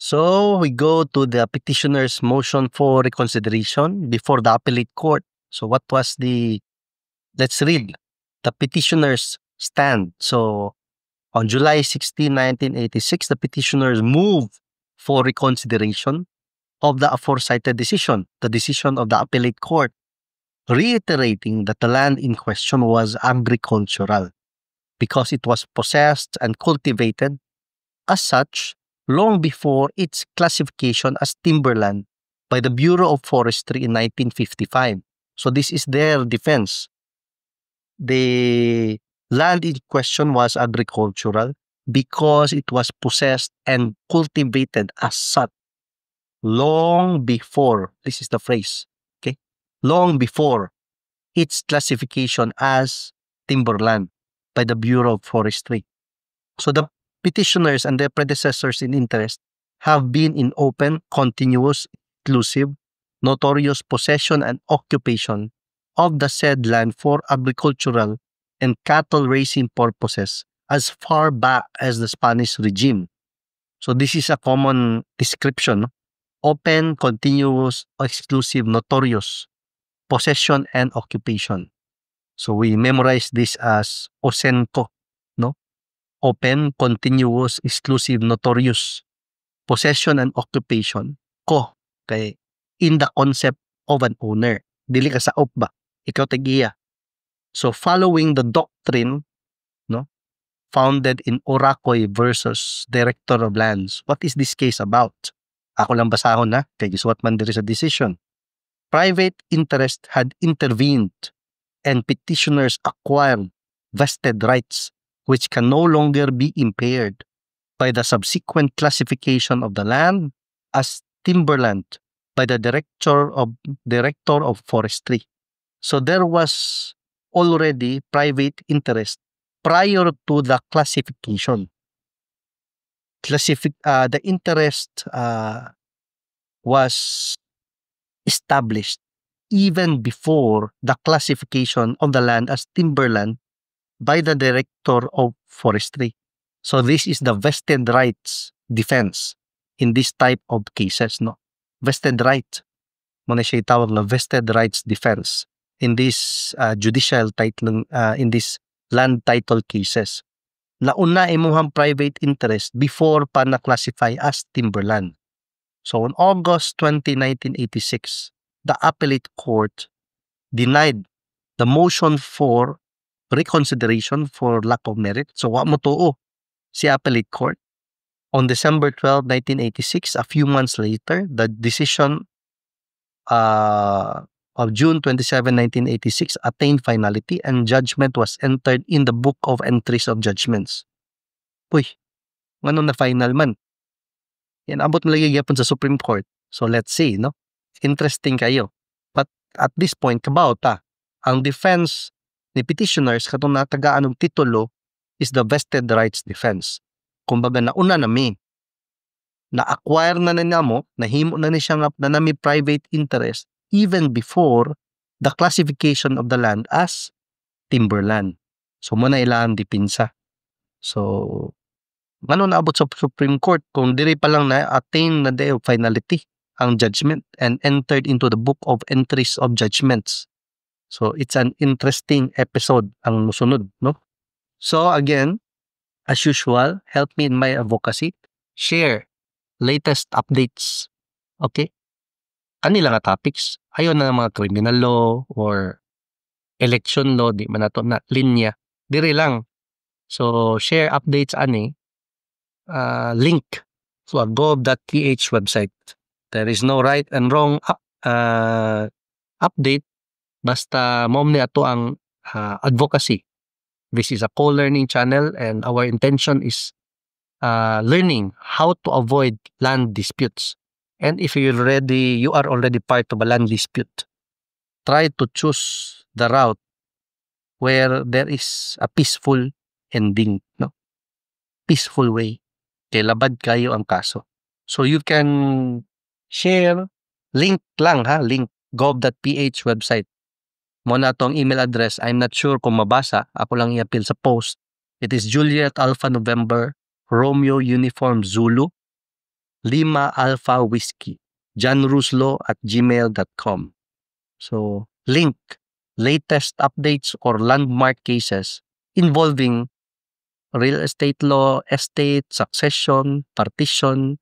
So we go to the petitioner's motion for reconsideration before the appellate court. So what was let's read the petitioner's stand. So on July 16, 1986, the petitioners moved for reconsideration of the aforecited decision, the decision of the appellate court, reiterating that the land in question was agricultural because it was possessed and cultivated as such long before its classification as timberland by the Bureau of Forestry in 1955. So this is their defense. The land in question was agricultural because it was possessed and cultivated as such long before, this is the phrase, okay, long before its classification as timberland by the Bureau of Forestry. So the petitioners and their predecessors in interest have been in open, continuous, exclusive, notorious possession and occupation of the said land for agricultural and cattle raising purposes as far back as the Spanish regime. So this is a common description: open, continuous, exclusive, notorious possession and occupation. So we memorize this as OSENCO, no? Open, continuous, exclusive, notorious possession and occupation. Ko, kay in the concept of an owner. Dili ka sa op ba? Ikaw tagiya. So following the doctrine, no, founded in Oracoy versus Director of Lands. What is this case about? Ako lang basahon na, kay gisuwat man diri sa decision. Private interest had intervened and petitioners acquired vested rights which can no longer be impaired by the subsequent classification of the land as timberland by the Director of Forestry. So there was already private interest prior to the classification. The interest was established even before the classification of the land as timberland by the Director of Forestry. So this is the vested rights defense in this type of cases, no? Vested right. Muna siya itawag na vested rights defense in this judicial title, in this land title cases. Nauna imuhang private interest before pa na-classify as timberland. So on August 20, 1986, the appellate court denied the motion for reconsideration for lack of merit. So wa mo tuo si appellate court. On December 12, 1986, a few months later, the decision of June 27, 1986 attained finality and judgment was entered in the Book of Entries of Judgments. Uy, ano na final man? Yan, abot mo lagi gyapon sa Supreme Court. So let's see, no? Interesting kayo. But at this point, kabauta, ang defense ni petitioners katong natagaan ng titulo is the vested rights defense. Kumbaga nauna nami, na-acquire na mo, nahimo na ni siya na nami private interest even before the classification of the land as timberland. So muna ilang dipinsa. So, ano naabot sa Supreme Court kung diri pa lang na-attain na day of finality ang judgment and entered into the Book of Entries of Judgments. So, it's an interesting episode ang musunod, no? So, again, as usual, help me in my advocacy. Share latest updates. Okay? Kanila nga topics. Ayaw na ng mga criminal law or election law, di man nato na linya. Diri lang. So, share updates ani. Link to a gov.ph website. There is no right and wrong update. Basta mo ni ato ang advocacy. This is a co-learning channel and our intention is learning how to avoid land disputes. And if you are already part of a land dispute, try to choose the route where there is a peaceful ending, no? Peaceful way. Kay labad kayo ang kaso. So you can share, link lang ha, link gov.ph website. Muna tong email address, I'm not sure kung mabasa. Ako lang i-appeal sa post. It is Juliet Alpha November Romeo Uniform Zulu Lima Alpha Whiskey, johnruslo@gmail.com. So, link latest updates or landmark cases involving real estate law, estate, succession, partition,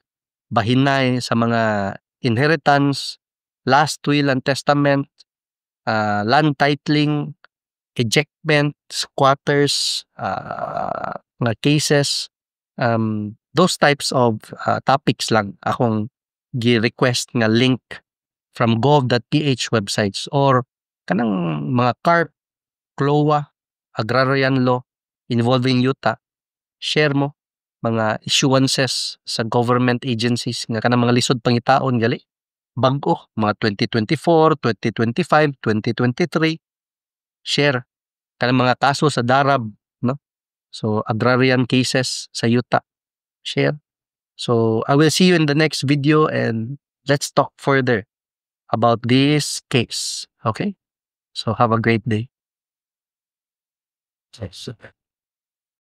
bahinay sa mga inheritance, last will and testament, land titling, ejectment, squatters, mga cases, those types of topics lang akong gi-request nga link from gov.ph websites or kanang mga CARP, CLOA, agrarian law involving yuta, share mo mga issuances sa government agencies nga kanang mga lisod pangitaon gali bag-o mga 2024, 2025, 2023, share kanang mga kaso sa DARAB, no? So agrarian cases sa yuta, share. So I will see you in the next video and let's talk further about this case. Okay? So have a great day. Yes.